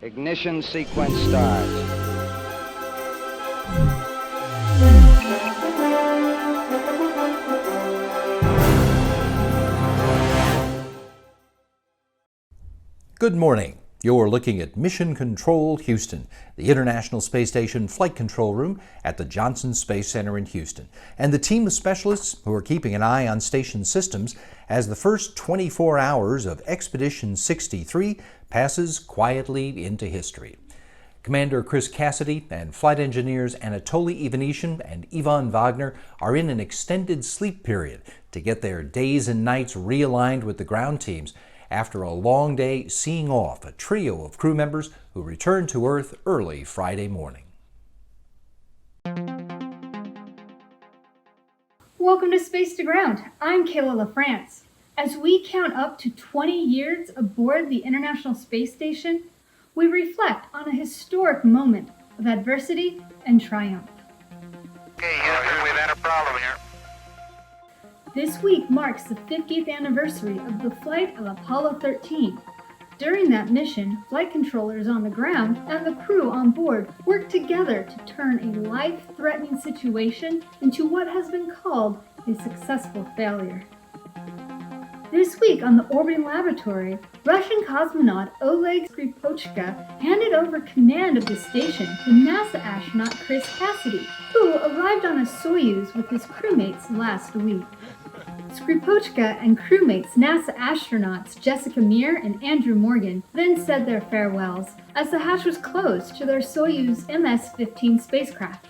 Ignition sequence start. Good morning. You're looking at Mission Control Houston, the International Space Station Flight Control Room at the Johnson Space Center in Houston, and the team of specialists who are keeping an eye on station systems as the first 24 hours of Expedition 63 passes quietly into history. Commander Chris Cassidy and flight engineers Anatoly Ivanishyn and Ivan Wagner are in an extended sleep period to get their days and nights realigned with the ground teams after a long day seeing off a trio of crew members who returned to Earth early Friday morning. Welcome to Space to Ground. I'm Kayla LaFrance. As we count up to 20 years aboard the International Space Station, we reflect on a historic moment of adversity and triumph. Okay, Houston, we've had a problem here. This week marks the 50th anniversary of the flight of Apollo 13. During that mission, flight controllers on the ground and the crew on board worked together to turn a life-threatening situation into what has been called a successful failure. This week on the orbiting laboratory, Russian cosmonaut Oleg Skripochka handed over command of the station to NASA astronaut Chris Cassidy, who arrived on a Soyuz with his crewmates last week. Skripochka and crewmates NASA astronauts Jessica Meir and Andrew Morgan then said their farewells as the hatch was closed to their Soyuz MS-15 spacecraft.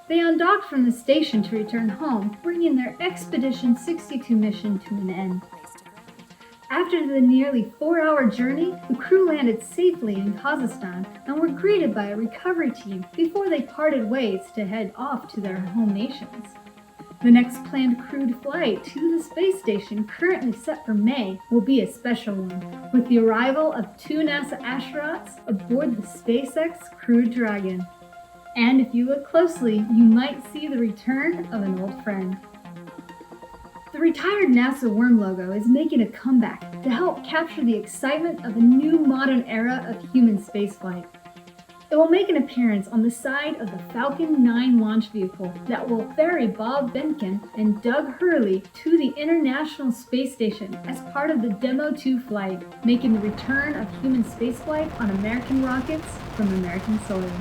They undocked from the station to return home, bringing their Expedition 62 mission to an end. After the nearly 4-hour journey, the crew landed safely in Kazakhstan and were greeted by a recovery team before they parted ways to head off to their home nations. The next planned crewed flight to the space station, currently set for May, will be a special one, with the arrival of 2 NASA astronauts aboard the SpaceX Crew Dragon. And if you look closely, you might see the return of an old friend. The retired NASA worm logo is making a comeback to help capture the excitement of a new modern era of human spaceflight. It will make an appearance on the side of the Falcon 9 launch vehicle that will ferry Bob Behnken and Doug Hurley to the International Space Station as part of the Demo 2 flight, making the return of human spaceflight on American rockets from American soil.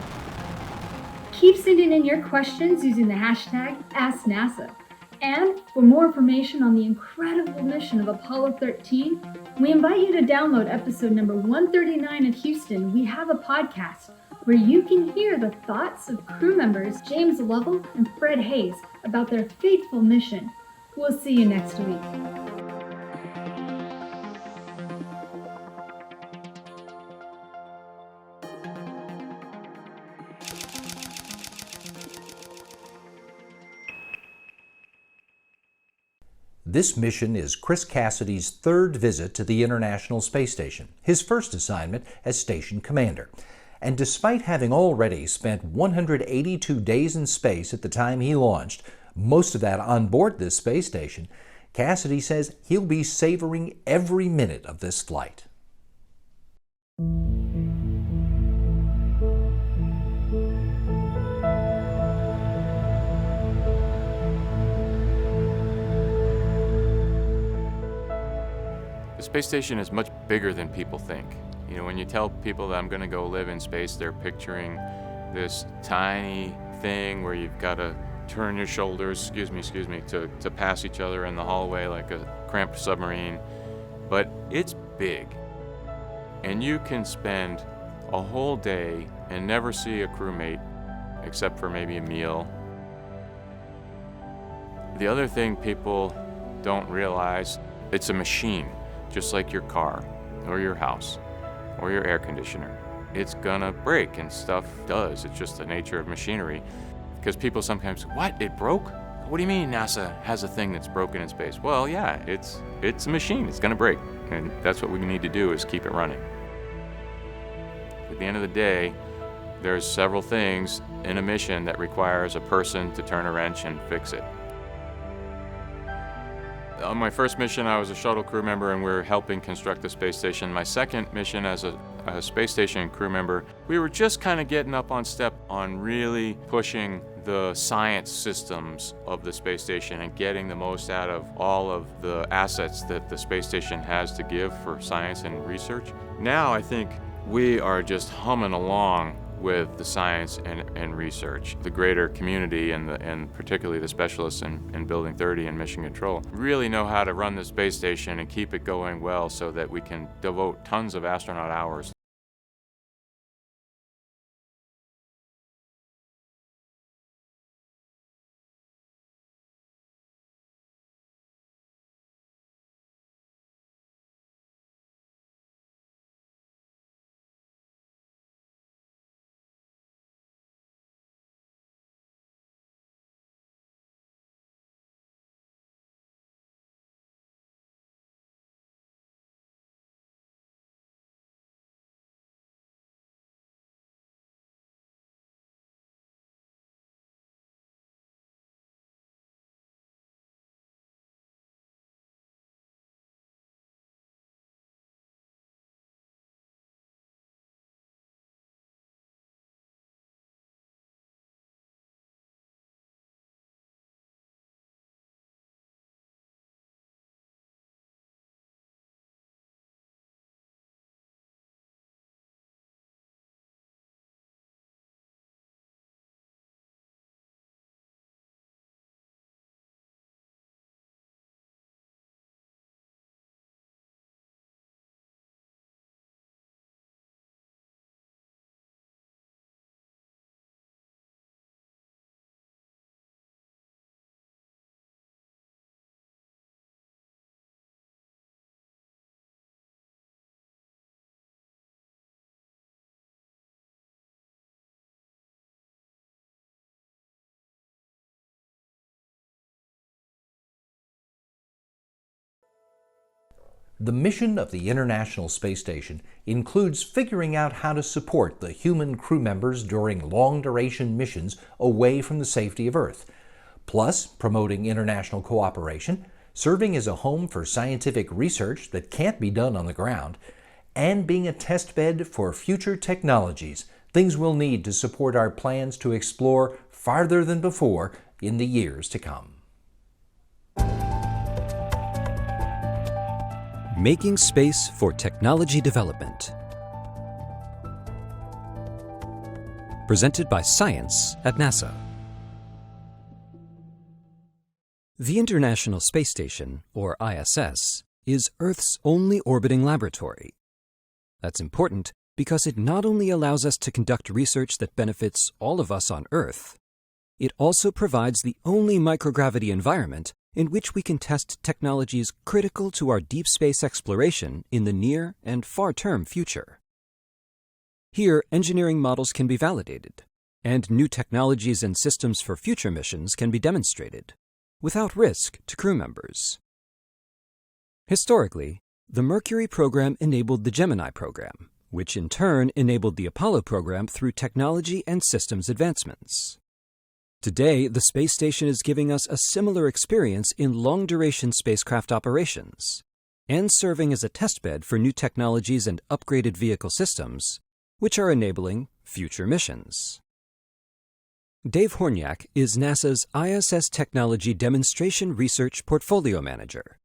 Keep sending in your questions using the hashtag AskNASA. And for more information on the incredible mission of Apollo 13, we invite you to download episode number 139 at Houston. We have a podcast where you can hear the thoughts of crew members James Lovell and Fred Hayes about their fateful mission. We'll see you next week. This mission is Chris Cassidy's third visit to the International Space Station, his first assignment as station commander. And despite having already spent 182 days in space at the time he launched, most of that on board this space station, Cassidy says he'll be savoring every minute of this flight. The space station is much bigger than people think. You know, when you tell people that I'm going to go live in space, they're picturing this tiny thing where you've got to turn your shoulders, to pass each other in the hallway like a cramped submarine. But it's big. And you can spend a whole day and never see a crewmate except for maybe a meal. The other thing people don't realize, it's a machine, just like your car or your house or your air conditioner. It's gonna break, and stuff does. It's just the nature of machinery. Because people sometimes, what, it broke? What do you mean NASA has a thing that's broken in space? Well, yeah, it's a machine, it's gonna break. And that's what we need to do, is keep it running. At the end of the day, there's several things in a mission that requires a person to turn a wrench and fix it. On my first mission, I was a shuttle crew member and we were helping construct the space station. My second mission as a a space station crew member, we were just kind of getting up on step on really pushing the science systems of the space station and getting the most out of all of the assets that the space station has to give for science and research. Now I think we are just humming along with the science and research. The greater community and particularly the specialists in Building 30 and Mission Control really know how to run the space station and keep it going well so that we can devote tons of astronaut hours. The mission of the International Space Station includes figuring out how to support the human crew members during long-duration missions away from the safety of Earth, plus promoting international cooperation, serving as a home for scientific research that can't be done on the ground, and being a test bed for future technologies, things we'll need to support our plans to explore farther than before in the years to come. Making space for technology development. Presented by Science at NASA. The International Space Station, or ISS, is Earth's only orbiting laboratory. That's important because it not only allows us to conduct research that benefits all of us on Earth, it also provides the only microgravity environment in which we can test technologies critical to our deep space exploration in the near and far-term future. Here, engineering models can be validated, and new technologies and systems for future missions can be demonstrated, without risk to crew members. Historically, the Mercury program enabled the Gemini program, which in turn enabled the Apollo program through technology and systems advancements. Today, the space station is giving us a similar experience in long-duration spacecraft operations and serving as a testbed for new technologies and upgraded vehicle systems, which are enabling future missions. Dave Horniak is NASA's ISS Technology Demonstration Research Portfolio Manager.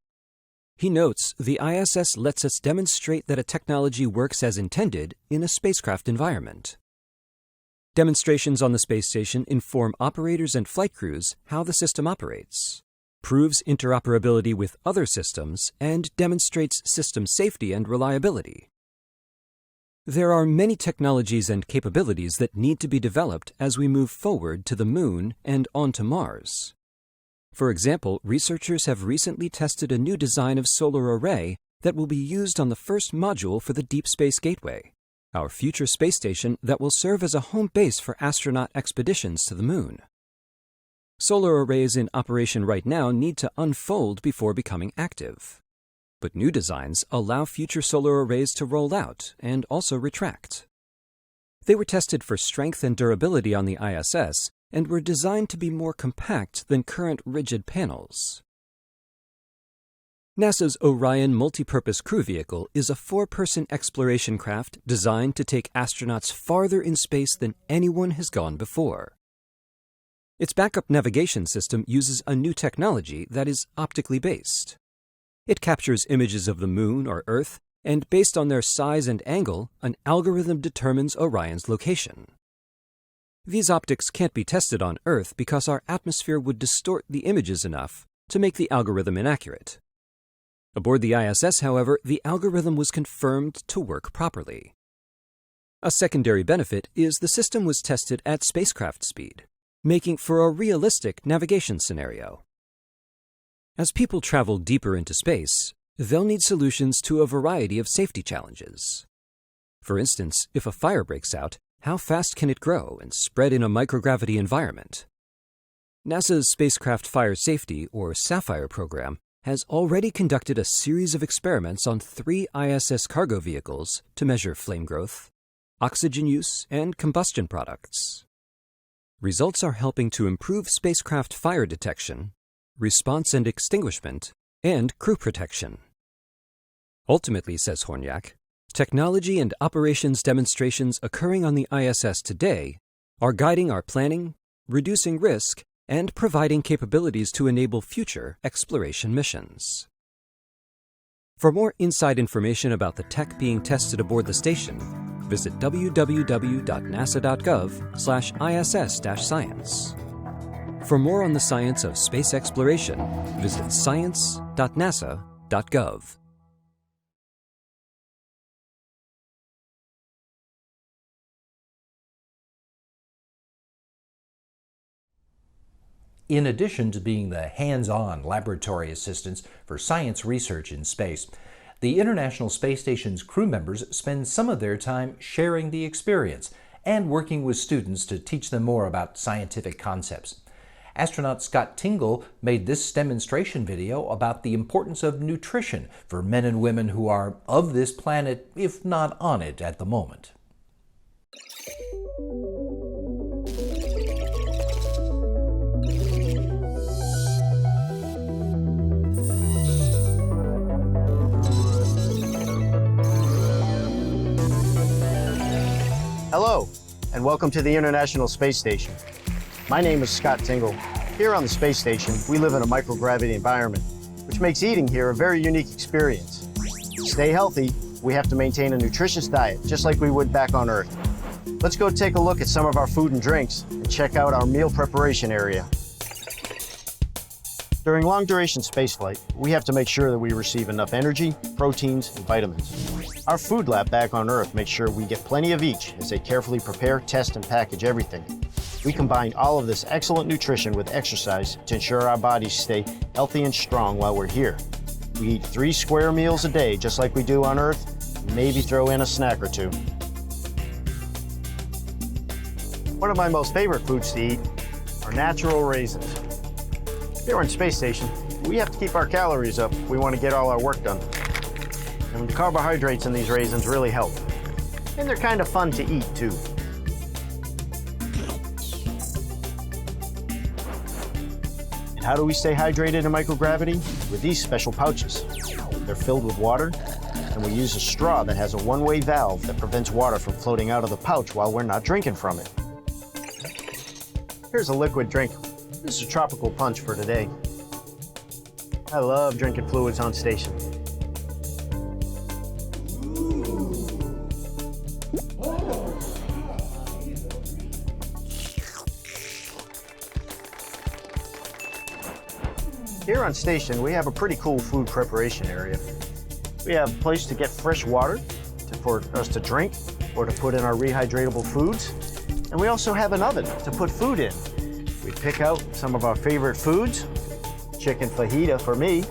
He notes the ISS lets us demonstrate that a technology works as intended in a spacecraft environment. Demonstrations on the space station inform operators and flight crews how the system operates, proves interoperability with other systems, and demonstrates system safety and reliability. There are many technologies and capabilities that need to be developed as we move forward to the Moon and onto Mars. For example, researchers have recently tested a new design of solar array that will be used on the first module for the Deep Space Gateway, our future space station that will serve as a home base for astronaut expeditions to the Moon. Solar arrays in operation right now need to unfold before becoming active. But new designs allow future solar arrays to roll out and also retract. They were tested for strength and durability on the ISS and were designed to be more compact than current rigid panels. NASA's Orion Multipurpose Crew Vehicle is a 4-person exploration craft designed to take astronauts farther in space than anyone has gone before. Its backup navigation system uses a new technology that is optically based. It captures images of the Moon or Earth, and based on their size and angle, an algorithm determines Orion's location. These optics can't be tested on Earth because our atmosphere would distort the images enough to make the algorithm inaccurate. Aboard the ISS, however, the algorithm was confirmed to work properly. A secondary benefit is the system was tested at spacecraft speed, making for a realistic navigation scenario. As people travel deeper into space, they'll need solutions to a variety of safety challenges. For instance, if a fire breaks out, how fast can it grow and spread in a microgravity environment? NASA's Spacecraft Fire Safety, or SAFFIRE program, has already conducted a series of experiments on 3 ISS cargo vehicles to measure flame growth, oxygen use, and combustion products. Results are helping to improve spacecraft fire detection, response and extinguishment, and crew protection. Ultimately, says Hornyak, technology and operations demonstrations occurring on the ISS today are guiding our planning, reducing risk, and providing capabilities to enable future exploration missions. For more inside information about the tech being tested aboard the station, visit www.nasa.gov/ISS-science. For more on the science of space exploration, visit science.nasa.gov. In addition to being the hands-on laboratory assistants for science research in space, the International Space Station's crew members spend some of their time sharing the experience and working with students to teach them more about scientific concepts. Astronaut Scott Tingle made this demonstration video about the importance of nutrition for men and women who are of this planet, if not on it at the moment. Hello, and welcome to the International Space Station. My name is Scott Tingle. Here on the space station, we live in a microgravity environment, which makes eating here a very unique experience. To stay healthy, we have to maintain a nutritious diet, just like we would back on Earth. Let's go take a look at some of our food and drinks and check out our meal preparation area. During long-duration spaceflight, we have to make sure that we receive enough energy, proteins, and vitamins. Our food lab back on Earth makes sure we get plenty of each as they carefully prepare, test, and package everything. We combine all of this excellent nutrition with exercise to ensure our bodies stay healthy and strong while we're here. We eat 3 square meals a day, just like we do on Earth, and maybe throw in a snack or two. One of my most favorite foods to eat are natural raisins. Here on Space Station, we have to keep our calories up if we want to get all our work done. And the carbohydrates in these raisins really help. And they're kind of fun to eat, too. And how do we stay hydrated in microgravity? With these special pouches. They're filled with water, and we use a straw that has a one-way valve that prevents water from floating out of the pouch while we're not drinking from it. Here's a liquid drink. This is a tropical punch for today. I love drinking fluids on station. Here on station, we have a pretty cool food preparation area. We have a place to get fresh water for us to drink or to put in our rehydratable foods. And we also have an oven to put food in. We pick out some of our favorite foods, chicken fajita for me.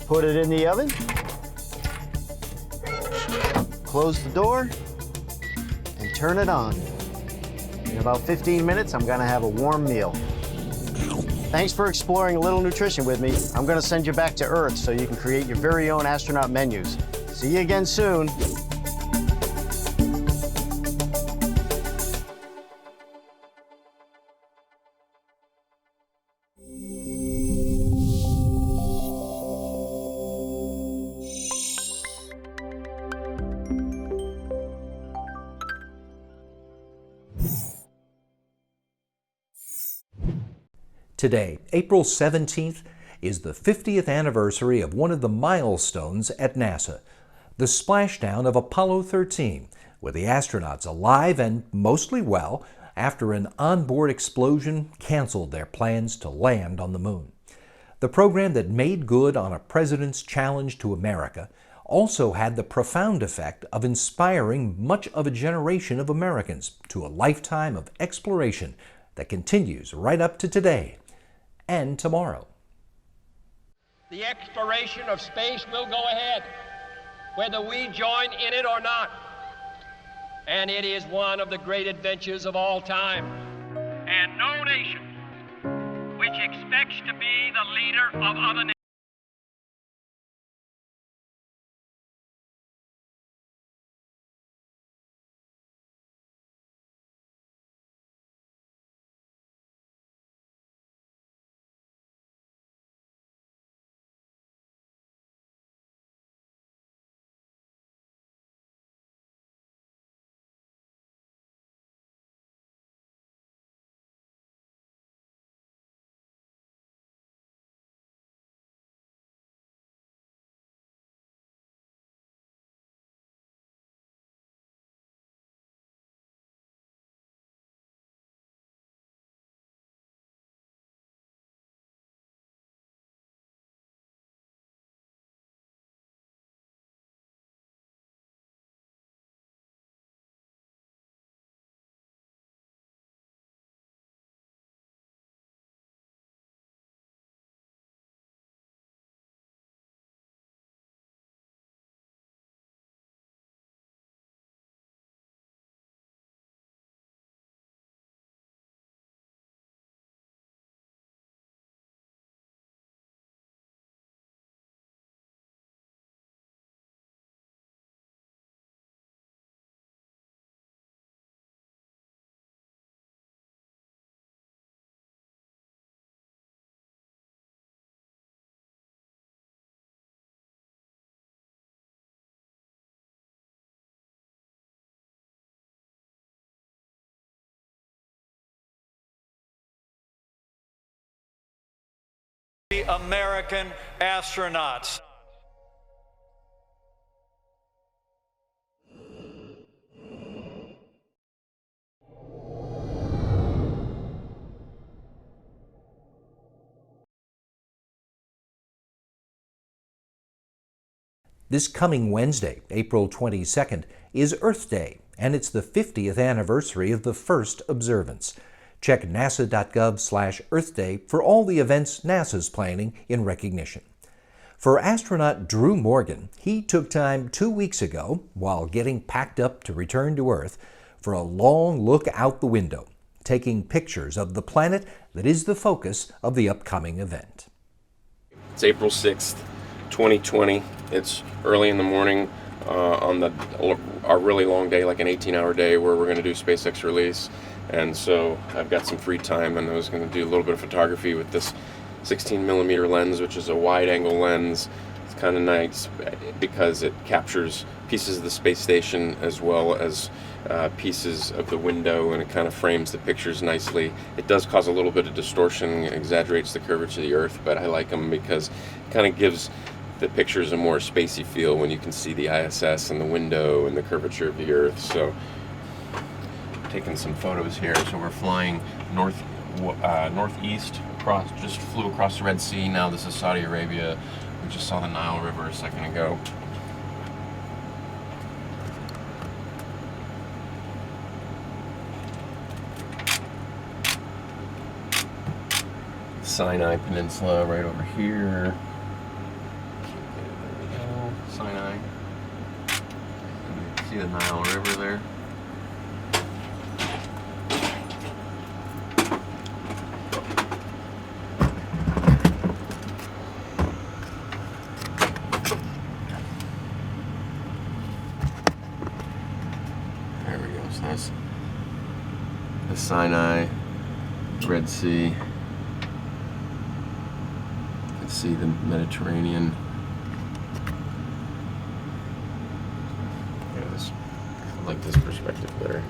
Put it in the oven. Close the door and turn it on. In about 15 minutes, I'm gonna have a warm meal. Thanks for exploring a little nutrition with me. I'm gonna send you back to Earth so you can create your very own astronaut menus. See you again soon. Today, April 17th, is the 50th anniversary of one of the milestones at NASA, the splashdown of Apollo 13, with the astronauts alive and mostly well after an onboard explosion canceled their plans to land on the moon. The program that made good on a president's challenge to America also had the profound effect of inspiring much of a generation of Americans to a lifetime of exploration that continues right up to today and tomorrow. The exploration of space will go ahead, whether we join in it or not. And it is one of the great adventures of all time. And no nation which expects to be the leader of other nations. American astronauts. This coming Wednesday, April 22nd, is Earth Day, and it's the 50th anniversary of the first observance. Check nasa.gov/Earth Day for all the events NASA's planning in recognition. For astronaut Drew Morgan, he took time 2 weeks ago, while getting packed up to return to Earth, for a long look out the window, taking pictures of the planet that is the focus of the upcoming event. It's April 6th, 2020. It's early in the morning on our really long day, like an 18-hour day where we're going to do SpaceX release. And so I've got some free time, and I was going to do a little bit of photography with this 16mm lens, which is a wide-angle lens. It's kind of nice because it captures pieces of the space station as well as pieces of the window, and it kind of frames the pictures nicely. It does cause a little bit of distortion, exaggerates the curvature of the Earth, but I like them because it kind of gives the pictures a more spacey feel when you can see the ISS and the window and the curvature of the Earth. So taking some photos here. So we're flying northeast across, just flew across the Red Sea. Now this is Saudi Arabia. We just saw the Nile River a second ago. Sinai Peninsula right over here. There we go, Sinai. See the Nile River there. There we go, so that's the Sinai, Red Sea. See the Mediterranean. Yes, I like this perspective better.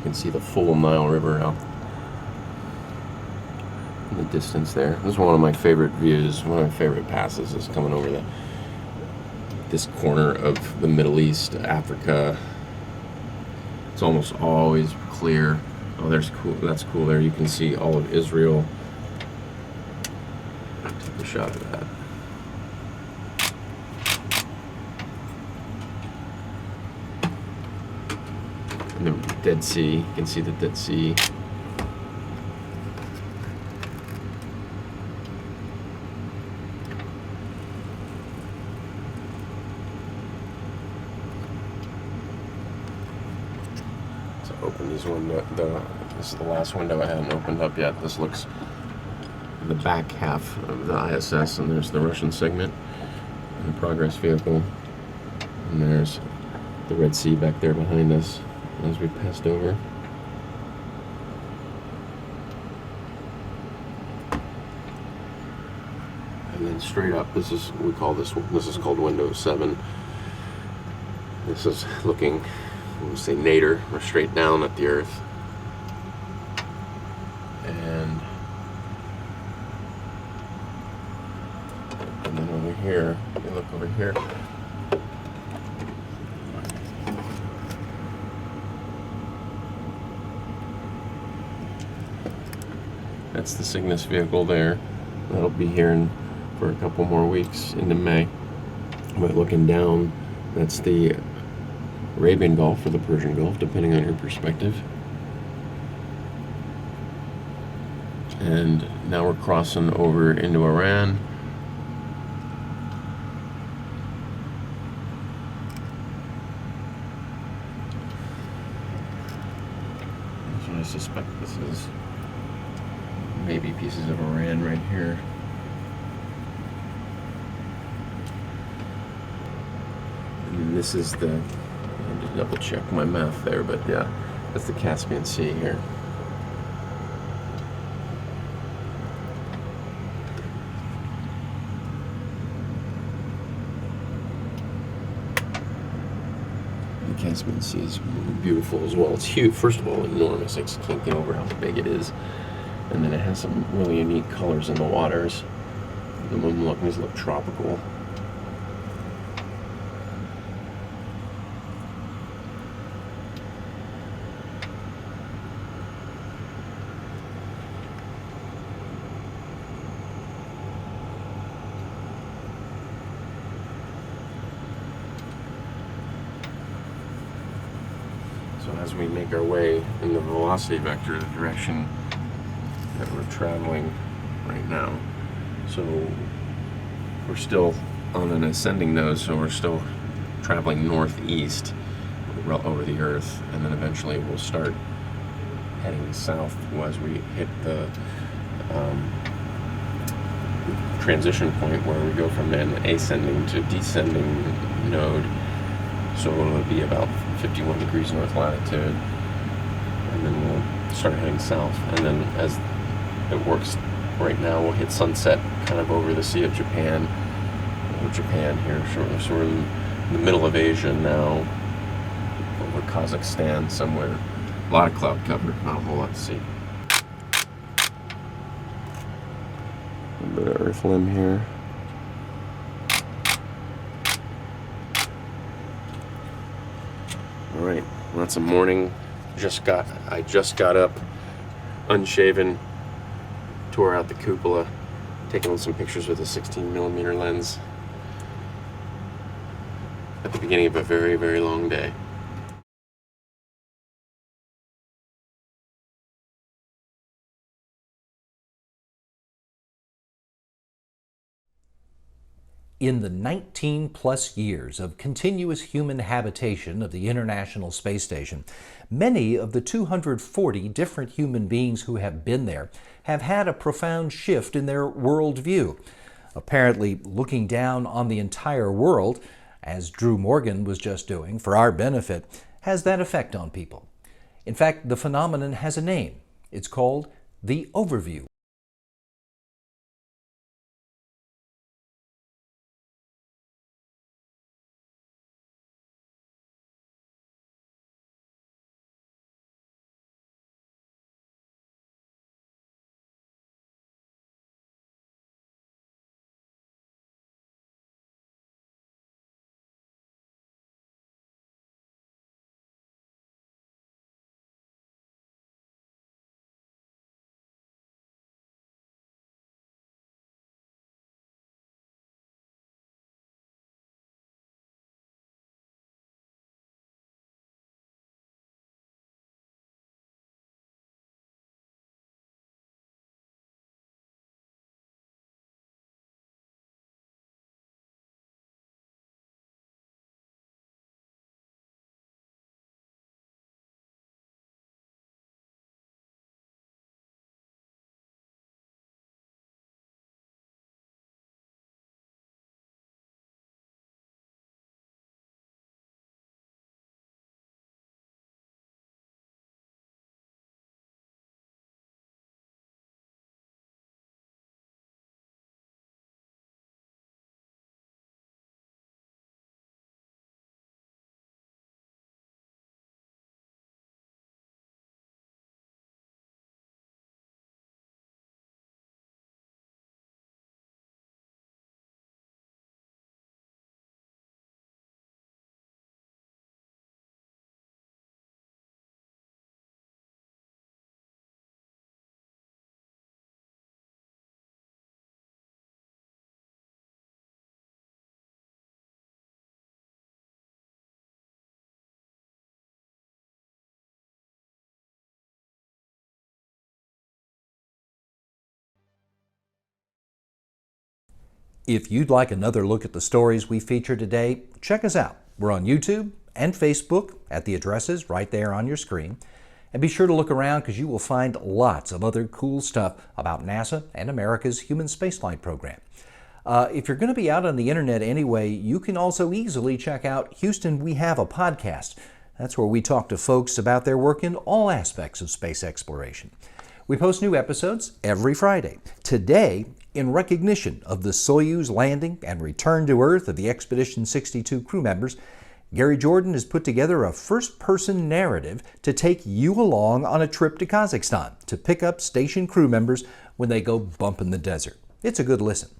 can see the full Nile River out in the distance there. This is one of my favorite views, one of my favorite passes is coming over this corner of the Middle East, Africa. It's almost always clear. Oh, there's cool. That's cool there. You can see all of Israel. I'll take a shot of that. And the Dead Sea. You can see the Dead Sea. Open these windows. This is the last window I hadn't opened up yet. This looks the back half of the ISS, and there's the Russian segment and the Progress vehicle, and there's the Red Sea back there behind us as we passed over. And then straight up, this is called window 7. This is looking, we'll say nadir, or straight down at the Earth. And then over here, if you look over here, that's the Cygnus vehicle there. That'll be here for a couple more weeks into May. But looking down, that's the Arabian Gulf or the Persian Gulf, depending on your perspective. And now we're crossing over into Iran. So I suspect this is maybe pieces of Iran right here. And this is the, I had to double check my math there, but yeah, that's the Caspian Sea here. The Caspian Sea is beautiful as well. It's huge. First of all, enormous. I just can't get over how big it is. And then it has some really unique colors in the waters. These look tropical. So as we make our way in the velocity vector, the direction that we're traveling right now, so we're still on an ascending nose, so we're still traveling northeast over the Earth, and then eventually we'll start heading south as we hit the transition point where we go from an ascending to descending node. So it'll be about 51 degrees north latitude, and then we'll start heading south. And then as it works right now, we'll hit sunset kind of over the Sea of Japan, here shortly. So we're in the middle of Asia now, over Kazakhstan somewhere. A lot of cloud cover, not a whole lot to see. A bit of earth limb here. All right, well, that's a morning. I just got up, unshaven, tore out the cupola, taking some pictures with a 16mm lens at the beginning of a very, very long day. In the 19-plus years of continuous human habitation of the International Space Station, many of the 240 different human beings who have been there have had a profound shift in their worldview. Apparently, looking down on the entire world, as Drew Morgan was just doing for our benefit, has that effect on people. In fact, the phenomenon has a name. It's called the overview. If you'd like another look at the stories we featured today, check us out. We're on YouTube and Facebook at the addresses right there on your screen. And be sure to look around because you will find lots of other cool stuff about NASA and America's human spaceflight program. If you're going to be out on the internet anyway, you can also easily check out Houston, We Have a Podcast. That's where we talk to folks about their work in all aspects of space exploration. We post new episodes every Friday. Today, in recognition of the Soyuz landing and return to Earth of the Expedition 62 crew members, Gary Jordan has put together a first-person narrative to take you along on a trip to Kazakhstan to pick up station crew members when they go bump in the desert. It's a good listen.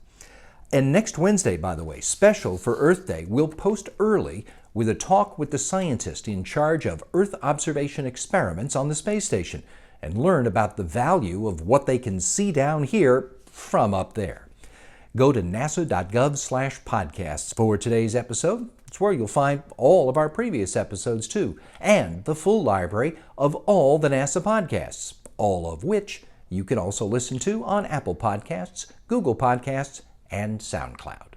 And next Wednesday, by the way, special for Earth Day, we'll post early with a talk with the scientist in charge of Earth observation experiments on the space station and learn about the value of what they can see down here from up there. Go to nasa.gov/podcasts for today's episode. It's where you'll find all of our previous episodes too, and the full library of all the NASA podcasts, all of which you can also listen to on Apple Podcasts, Google Podcasts, and SoundCloud.